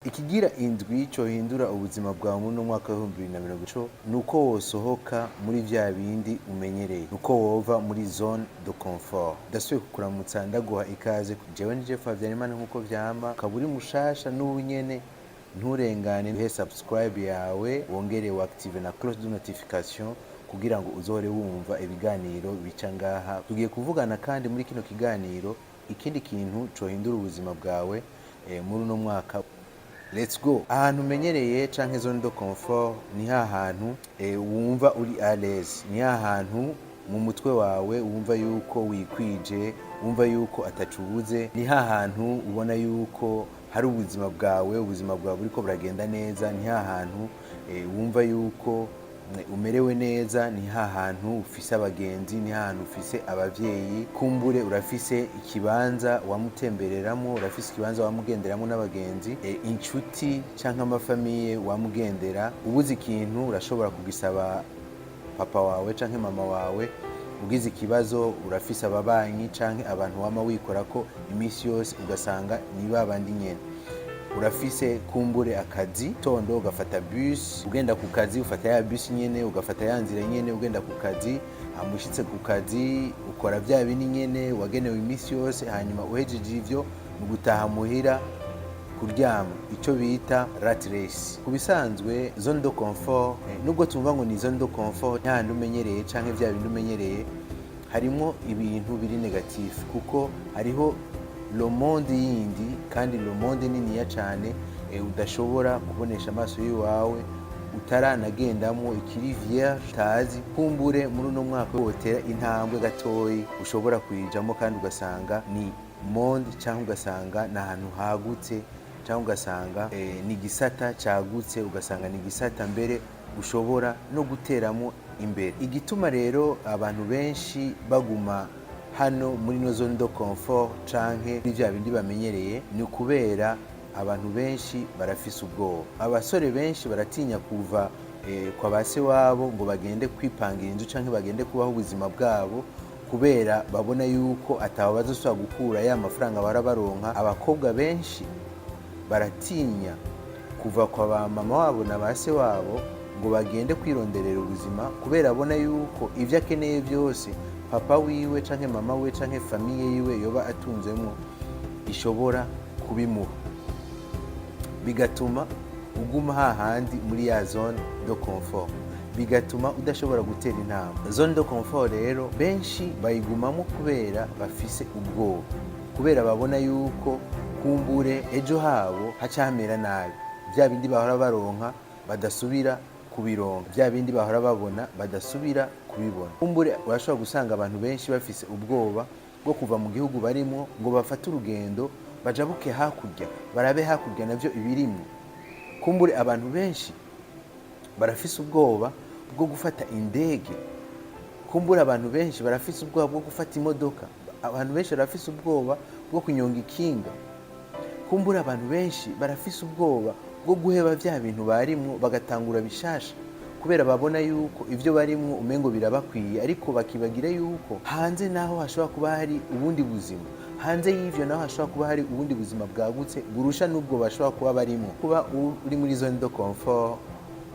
Ikigira indwi cohindura ubuzima bwawe muri uno mwaka wa 2020 nuko wosohoka muri vya bindi umenyereye, nuko wova muri zone de confort. Ndasubiye kukuramutsa ndaguha ikaze jewe ni Jeff Habyarimana nkuko vyama, ukaba uri mushasha n'ubu nyene nturengane he subscribe yawe wongere active na cloche de notification kugira ngo uzohore wumva ibiganiro bica ngaha. Tugiye kuvugana kandi muri kino kiganiro ikindi kintu cohindura ubuzima bwawe muri uno mwaka. Let's go. Ahantu umenyereye canke zone de confort ni hahantu wumva uri à l'aise, ni hahantu mu mutwe wawe wumva yuko wikwije, wumva yuko atacubuze, ni hahantu ubona yuko hari ubuzima bwawe buriko buragenda neza, ni hahantu wumva yuko umerewe neza, ni hahantu ufise abagenzi, ni hahantu ufise abavyeyi, kumbure urafise ikibanza wamutembereramo, urafise ikibanza wamugenderamo n'abagenzi, inshuti canke amafamiye wamugendera. Ubuze ikintu urashobora kugisaba papa wawe canke mama wawe, ugize ikibazo urafise ababanyi canke abantu wama wikorako imisi yose ugasanga ni babandi nyene. Urafise kumbure akazi, tondo ugafata bus, ugenda ku kazi ufata ya bus nyene, ugafata ya nzira nyene ugenda ku kazi, hamushitse ku kazi ukora vya bini nyene wagenewe imisi yose, hanyuma uhejeje ivyo ugutaha muhira kuryama, ico bita rat race. Kubisanzwe zone de confort nubwo tumva ngo ni zone de confort ntahandi umenyereye canke vya bindi umenyereye, harimo ibintu biri negatif kuko hariho le monde yindi kandi le monde niniya cane udashobora kubonesha amaso yiwawe, utaranagendamo, ikiri vierge utazi. Kumbure muri uno mwaka wotera intambwe gatoyi ushobora kuyijamo kandi ugasanga ni monde cyangwa ugasanga n'ahantu hagutse cyangwa ugasanga ni gisata cagutse, ugasanga ni gisata mbere ushobora no guteramo imbere. Igituma rero abantu benshi baguma hano muri no zone de confort canke n'ivya bindi bamenyereye, ni kubera abantu benshi barafise ubwoba. Abasore benshi baratinya kuva kwa base wabo ngo bagende kwipangira inzu canke bagende kubaho ubuzima bwabo, kubera babona yuko ataho bazosubira gukura ya mafaranga barabaronka. Abakobwa benshi baratinya kuva kwa ba mama wabo na base wabo ngo bagende kwironderera ubuzima, kubera abona yuko ivyo akeneye vyose papa wiwe canke mama we canke famiye yiwe yoba atunzemo ishobora kubimuha, bigatuma uguma hahandi muri ya zone de confort, bigatuma udashobora gutera intambwe. Zone de confort rero benshi bayigumamo kubera bafise ubwoba, kubera babona yuko kumbure ejo habo hacamera nabi, vya bindi bahora baronka badasubira kubironka, vya bindi bahora babona badasubira kubibona. Kumbure urashobora gusanga abantu benshi bafise ubwoba bwo kuva mu gihugu barimo ngo bafate urugendo bajabuke hakurya, barabe hakurya navyo ibirimwo. Kumbure abantu benshi barafise ubwoba bwo gufata indege, kumbure abantu benshi barafise ubwoba bwo gufata imodoka, abantu benshi barafise ubwoba bwo kunyonga ikinga, kumbure abantu benshi barafise ubwoba bwo guheba vya bintu barimwo bagatangura bishasha, kubera babona yuko ivyo barimwo umengo birabakwiye, ariko bakibagira yuko hanze naho hashobora kuba hari ubundi buzima, hanze y'ivyo naho hashobora kuba hari ubundi buzima bwagutse burusha n'ubwo bashobora kuba barimwo. Kuba uri muri zone de confort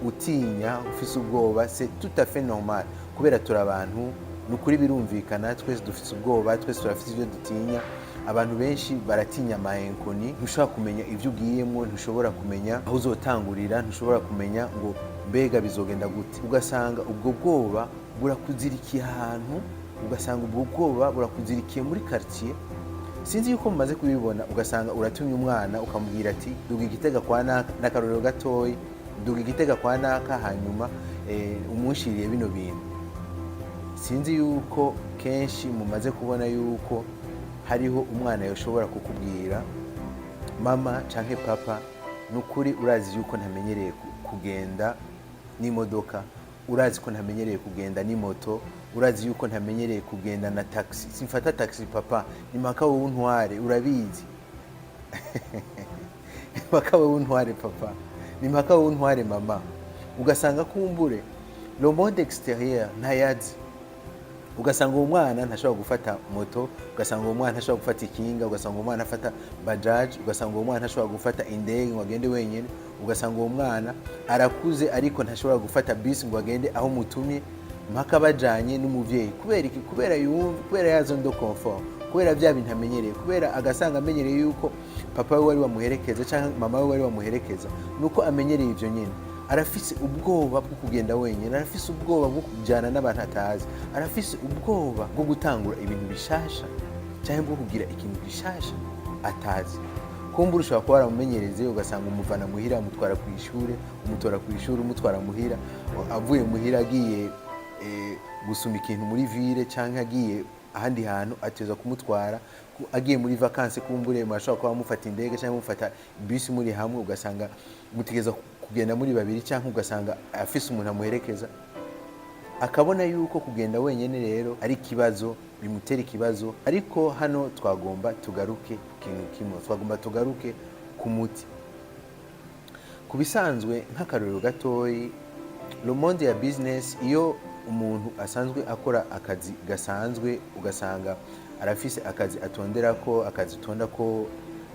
utinya, ufise ubwoba, c'est tout à fait normal, kubera turi abantu, nukuri birumvikana, twese dufise ubwoba, twese turafise ivyo dutinya. Abantu benshi baratinya amahenkoni, ntushobora kumenya ivyo ugiyemwo, ntushobora kumenya aho uzotangurira, ntushobora kumenya ngo mbega bizogenda gute. Ugasanga ubwo bwoba burakuzirikiye ahantu, ugasanga ubwo bwoba burakuzirikiye muri quartier. Sinzi yuko mumaze kubibona, ugasanga uratumye umwana ukamubwira ati duga Igitega kwa naka, n'akarorero gatoyi, duga Igitega kwa naka, hanyuma umushiriye bino bintu. Sinzi yuko kenshi mumaze kubona yuko hariho umwana yoshobora kukubwira mama canke papa, nukuri urazi yuko ntamenyereye kugenda n'imodoka, urazi ko ntamenyereye kugenda n'imoto, urazi yuko ntamenyereye kugenda na taxi. Simfata taxi papa, ni mpaka wowe untware, urabizi. Ni mpaka wowe untware papa, ni mpaka wowe untware mama. Ugasanga kumbure le monde extérieur ntayazi, ugasanga uwo mwana ntashobora gufata moto, ugasanga uwo mwana ntashobora gufata ikinga, ugasanga uwo mwana afata bajaji, ugasanga uwo mwana ntashobora gufata indege ngo agende wenyine, ugasanga uwo mwana arakuze ariko ntashobora gufata bisi ngo agende aho mutumye mpaka bajanye n'umuvyeyi. Kubera iki? Kubera ya zone de confort, kubera bya bintu amenyereye, kubera agasanga amenyereye yuko papa we wari wamuherekeza cyangwa mama we wari wamuherekeza, nuko amenyereye ivyo nyine. Arafise ubwoba bwo kugenda wenyine, arafise ubwoba bwo kujyana n'abantu atazi, arafise ubwoba bwo gutangura ibintu bishasha cyangwa bwo kugira ikintu gishasha atazi. Kumbura ushobora kuba waramumenyereze ugasanga umuvana muhira umutwara ku ishuri, umutora ku ishuri, umutwara muhira, avuye muhira agiye gusuma ikintu muri ville cyangwa agiye ahandi hantu ateza kumutwara, agiye muri vacances kumbure mwashobora kuba mufata indege cyangwa mufata bisi muri hamwe, ugasanga mutegeza kugenda muri babiri cyangwa ugasanga afise umuntu amuherekeza, akabona yuko kugenda wenyine rero ari ikibazo, bimutera ikibazo. Ariko hano twagomba tugaruke ku kintu kimwe, twagomba tugaruke ku muti. Ku bisanzwe nk'akarorero gatoyi, le monde ya business, iyo umuntu asanzwe akora akazi gasanzwe, ugasanga arafise akazi atonderako, akazi utondako,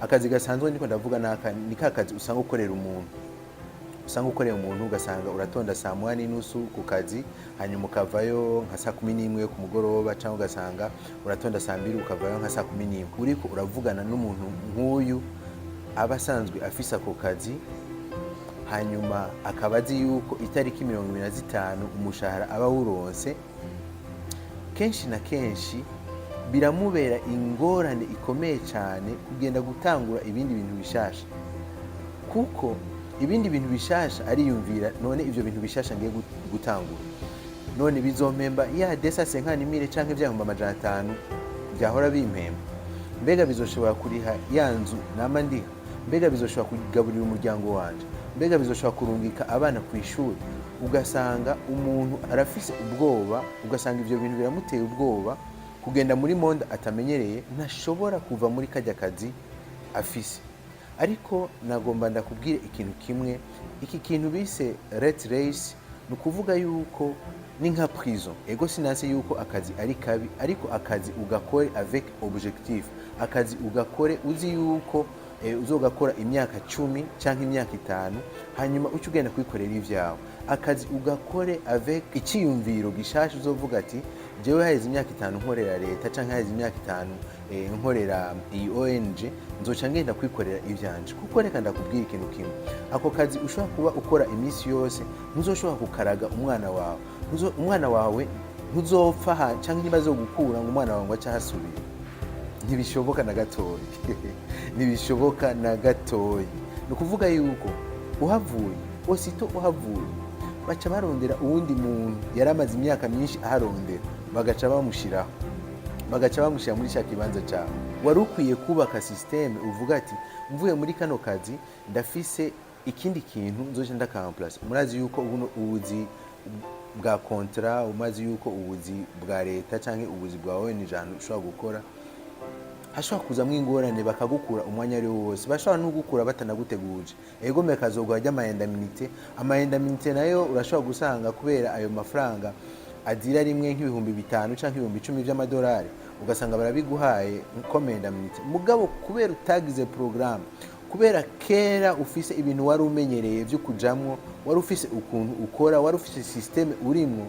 akazi gasanzwe ndiko ndavuga ni ka kazi usanga ukorera umuntu, ugasanga uratonda saa 8:30 ku kazi, hanyuma ukavayo nka saa 11 ku mugoroba, cyangwa ugasanga uratonda saa 2 ukavayo nka saa 11. Uriko uravugana n'umuntu nk'uyu aba asanzwe afise ako kazi, hanyuma akaba azi yuko itariki 25 umushahara aba wuronse, kenshi na kenshi biramubera ingorane ikomeye cyane kugenda gutangura ibindi bintu bishasha, kuko ibindi bintu bishasha ariyumvira, none ivyo bintu bishasha ngiye gutangura, none bizompemba ya desa 50,000 canke ivyahumba 500 byahora bimpemba, mbega bizoshobora kuriha yanzu nama ndiha, mbega bizoshobora kugaburira umuryango wanje, mbega bizoshobora kurungika abana ku ishuri. Ugasanga umuntu arafise ubwoba, ugasanga ivyo bintu biramuteye ubwoba, kugenda muri monde atamenyereye, ntashobora kuva muri kajya kazi afise. Ariko nagomba ndakubwire ikintu kimwe, iki kintu bise rat race, ni ukuvuga yuko ni nka prison. Ego sinanse yuko akazi ari kabi, ariko akazi ugakore avec objectif, akazi ugakore uzi yuko uzogakora imyaka 10 cyangwa imyaka 5, hanyuma uca ugenda kwikorera ivyawe. Akazi ugakore avec icyiyumviro gishasha, uzovuga ati jewe haheze imyaka 5 nkorera leta cyangwa haheze imyaka 5 nkorera iyi ONG, nzoca ngenda kwikorera ivyanje. Kuko reka ndakubwira ikintu kimwe, ako kazi ushobora kuba ukora iminsi yose, ntuzoshobora kukaraga umwana wawe ntuzopfa cyangwa nibazo gukura ngo umwana wawe ngo aca hasubira, ntibishoboka na gatoyi ntibishoboka na gatoyi. Ni ukuvuga yuko uhavuye, osito uhavuye, baca barondera uwundi muntu yaramaze imyaka myinshi aharondera, bagaca bamushyira muri cya kibanza cyawe. Wari ukwiye kubaka systeme uvuga ati mvuye muri kano kazi ndafise ikindi kintu nzoje ndakamplace. Murazi yuko ubuzi bwa kontra, umazi yuko ubuzi bwa leta cyangwa ubuzi bwa ONG ushobora gukora, hashobora kuzamwo ingorane bakagukura umwanya ari wose, bashobora no gukura batanaguteguje. Ego mekazogwa ajya amayendaminite nayo urashobora gusanga kubera ayo mafaranga adira rimwe nk'ibihumbi 5 cyangwa ibihumbi 10 by'amadolari, ugasanga barabiguhaye nkomendaminite. Mugabo kubera utagize programme, kubera kera ufise ibintu wari umenyereye byo kujamwo, wari ufise ukuntu ukora, wari ufise systeme urimo,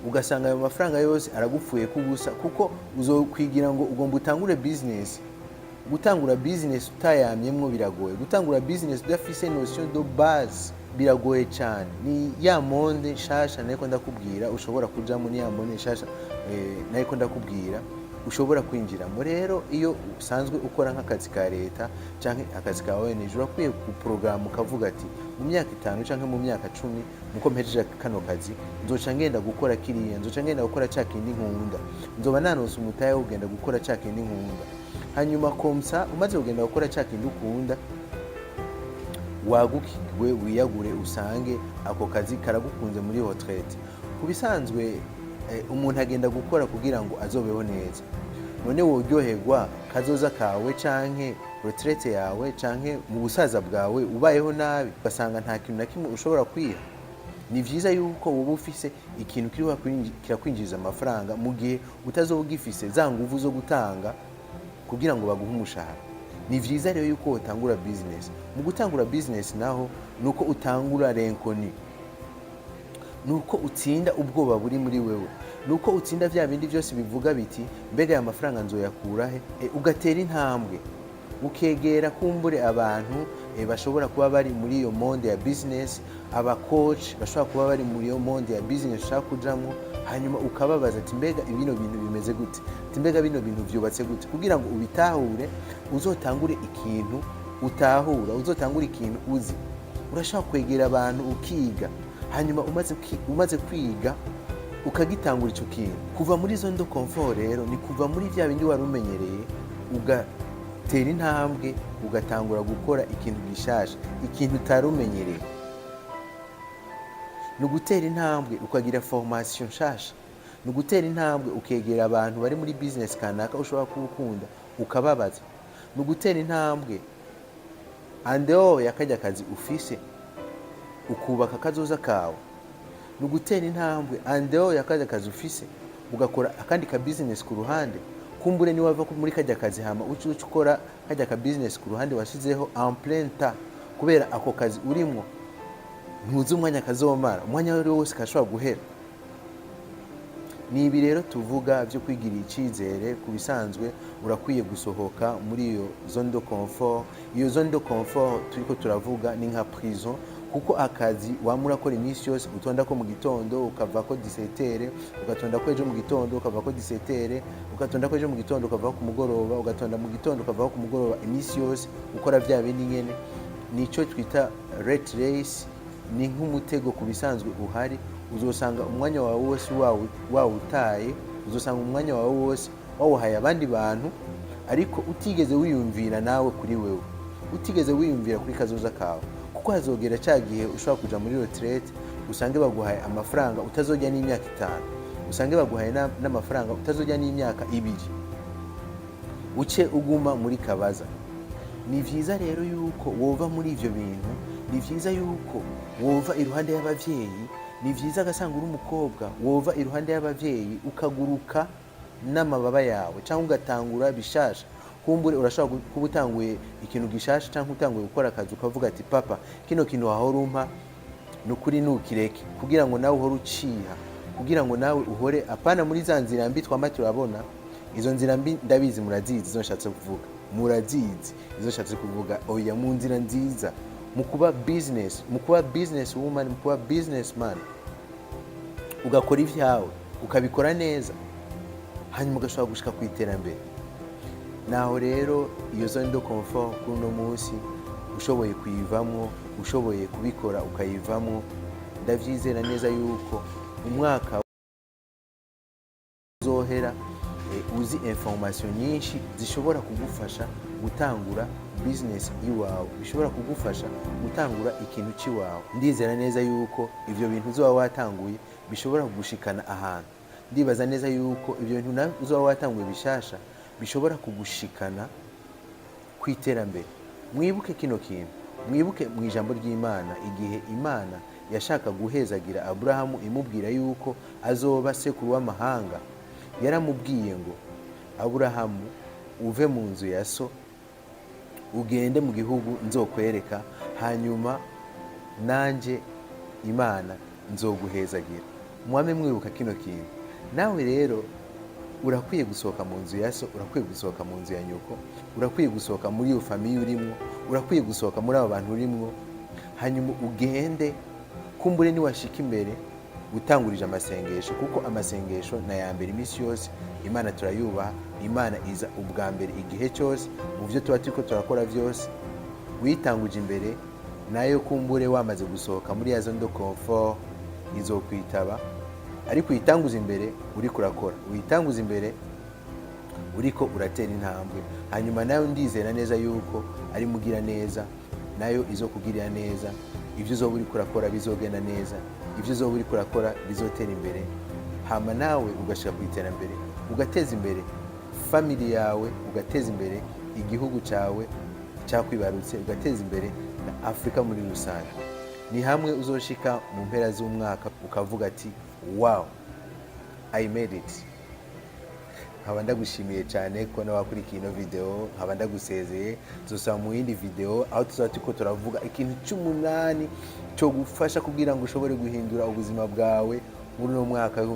ugasanga ayo mafaranga yose aragupfuye kubusa, kuko uzokwigira ngo ugomba utangure business. Gutangura business utayamyemwo biragoye, gutangura business udafise notion de base biragoye cyane. Ni ya monde nshasha nako ndakubwira ushobora kujamo, ni ya monde nshasha nako ndakubwira ushobora kwinjiramo. Rero iyo usanzwe ukora nk'akazi ka leta cyangwa akazi ka ONG, urakwiye ku program ukavuga ati mu myaka 5 cyangwa mu myaka 10 muko mpejeje kano kazi, nzoca ngenda gukora kiriya, nzoca ngenda gukora cya kindi nkunda, nzoba nanose umutaye ugenda gukora cya kindi nkunda. Hanyuma komsa umaze kugenda gukora cya kindi ukunda, wagukigwe wiyagure, usange ako kazi karagukunze muri retraite. Kubisanzwe umuntu agenda gukora kugira ngo azobeho neza. None woryoherwa kazoza kawe canke retraite yawe canke mu busaza bwawe ubayeho nabi, basanga nta kintu na kimwe ushobora kwiha. ni vyiza yuko woba ufise ikintu kirakwinjiriza amafaranga mu gihe utazoba ugifise za nguvu zo gutanga kugira ngo baguhe umushahara. Ni vyiza rero yuko utangura business. Mu gutangura business naho nuko utangura renkoni, nuko utsinda ubwoba buri muri wewe, nuko utsinda vya bindi byose bivuga biti mbega ya mafaranga nzoyakura he, ugatera intambwe ukegera kumbure abantu bashobora kuba bari muri iyo monde ya business, aba coach bashobora kuba bari muri iyo monde ya business ushaka kujamwo, hanyuma ukababaza ati mbega ibino bintu bimeze gute, ati mbega bino bintu vyubatse gute, kugira ngo ubitahure uzotangure ikintu utahura, uzotangure ikintu uzi. Urashaka kwegera abantu ukiga, hanyuma umaze kwiga ukagitangura ico kintu. Kuva muri zone de confort rero ni kuva muri vya bindi wari umenyereye ugatera intambwe ugatangura gukora ikintu gishasha, ikintu utari umenyereye. Ni ugutera intambwe ukagira formation nshasha, ni ugutera intambwe ukegera abantu bari muri business kanaka ushobora kubukunda ukababaza, ni ugutera intambwe andeo yakajya kazi ufise ukubaka kazoza kawe, ni ugutera intambwe andeo yakajya kazi ufise ugakora akandi ka business ku ruhande. Kumbure ni wava muri kajya kazi hama ukora kajya ka business ku ruhande washizeho en plein temps, kubera ako kazi urimo ntuzi umwanya kazomara, umwanya wose kashobora guhera. Ni ibi rero tuvuga byo kwigirira icizere. Ku bisanzwe urakwiye gusohoka muri iyo zone de confort. Iyo zone de confort turiko turavuga ni nka prison, kuko akazi wamura akora iminsi yose, utonda ko mu gitondo ukava ko 17h, ugatonda ko ejo mu gitondo ukava ko 17h, ugatonda ko ejo mu gitondo ukava ku mugoroba, ugatonda mu gitondo ukava ku mugoroba, iminsi yose ukora vya bindi nyene. Nico twita rat race, ni nk'umutego ku bisanzwe uhari. Uzosanga umwanya wawe wose wawutaye, uzosanga umwanya wawe wose wawuhaye abandi bantu, ariko utigeze wiyumvira nawe kuri wewe, utigeze wiyumvira kuri kazoza kawe. Kuko hazogera cya gihe ushobora kuja muri retraite usange baguhaye amafaranga utazojya n'imyaka 5, usange baguhaye n'amafaranga utazojya n'imyaka 2, uce uguma muri kabaza. Ni vyiza rero yuko wova muri ivyo bintu, ni vyiza yuko wova iruhande y'abavyeyi, ni vyiza gasanga uri umukobwa wova iruhande y'abavyeyi ukaguruka n'amababa yawe, cyangwa ugatangura bishasha. Kumbure urashobora kuba utanguye ikintu gishasha cyangwa utanguye gukora akazi ukavuga ati papa kino kintu wahora umpa nukuri nukireke, kugira ngo nawe uhore uciha, kugira ngo nawe uhore apana muri za nzira mbi twama turabona. Izo nzira mbi ndabizi murazizi, izo nshatse kuvuga murazizi, izo nshatse kuvuga oya mu nzira nziza, mu kuba business woman, mu kuba businessman, ugakora ivyawe ukabikora neza, hanyuma ugashobora gushika ku iterambere. Naho rero iyo zone de confort kuno munsi ushoboye kuyivamwo, ushoboye kubikora ukayivamwo, ndavyizera neza yuko umwaka uzohera uzi information nyinshi zishobora kugufasha gutangura business iwawe, bishobora kugufasha gutangura ikintu ciwawe. Ndizera neza yuko ivyo bintu uzoba watanguye bishobora kugushikana ahantu. Ndibaza neza yuko ivyo bintu uzoba watanguye bishasha bishobora kugushikana kwiterambere. Mwibuke kino kintu, mwibuke mu ijambo ry'Imana igihe Imana yashaka guhezagira Aburahamu imubwira yuko azoba sekuru w'amahanga, yaramubwiye ngo Aburahamu uve mu nzu ya so ugende mu gihugu nzokwereka, hanyuma nanje Imana nzoguhezagira. Mwame mwibuka kino kintu. Nawe rero urakwiye gusohoka mu nzu ya so, urakwiye gusohoka mu nzu ya nyoko, urakwiye gusohoka muri iyo famiye urimo, urakwiye gusohoka muri abo bantu urimo, hanyuma ugende. Kumbure ni washika imbere utangurije amasengesho, kuko amasengesho na ya mbere iminsi yose. Imana turayubaha, Imana iza ubwa mbere igihe cyose mu byo tuba turiko turakora vyose. Witanguje imbere nayo kumbure wamaze gusohoka muri ya zone de confort izokwitaba, ariko uyitanguza imbere uri kurakora, uyitanguza imbere uriko uratera intambwe. Hanyuma nayo ndizera neza yuko ari mugira neza, nayo izokugirira neza. Ivyo uzoba uri kurakora bizogenda neza, ivyo uzoba uri kurakora bizotera imbere, hama nawe ugashika ku iterambere, ugateza imbere family yawe, ugateza imbere igihugu cyawe cyakwibarutse, ugateza imbere na Afrika muri rusange. ni hamwe uzoshika mu mpera z'umwaka ukavuga ati wow, I made it. Nkaba ndagushimiye cyane ko nawe wakurikiye ino video, nkaba ndagusezeye. Tuzosaba mu yindi video aho tuzaba turiko turavuga ikintu cy'umunani cyo gufasha kugira ngo ushobore guhindura ubuzima bwawe muri uno mwaka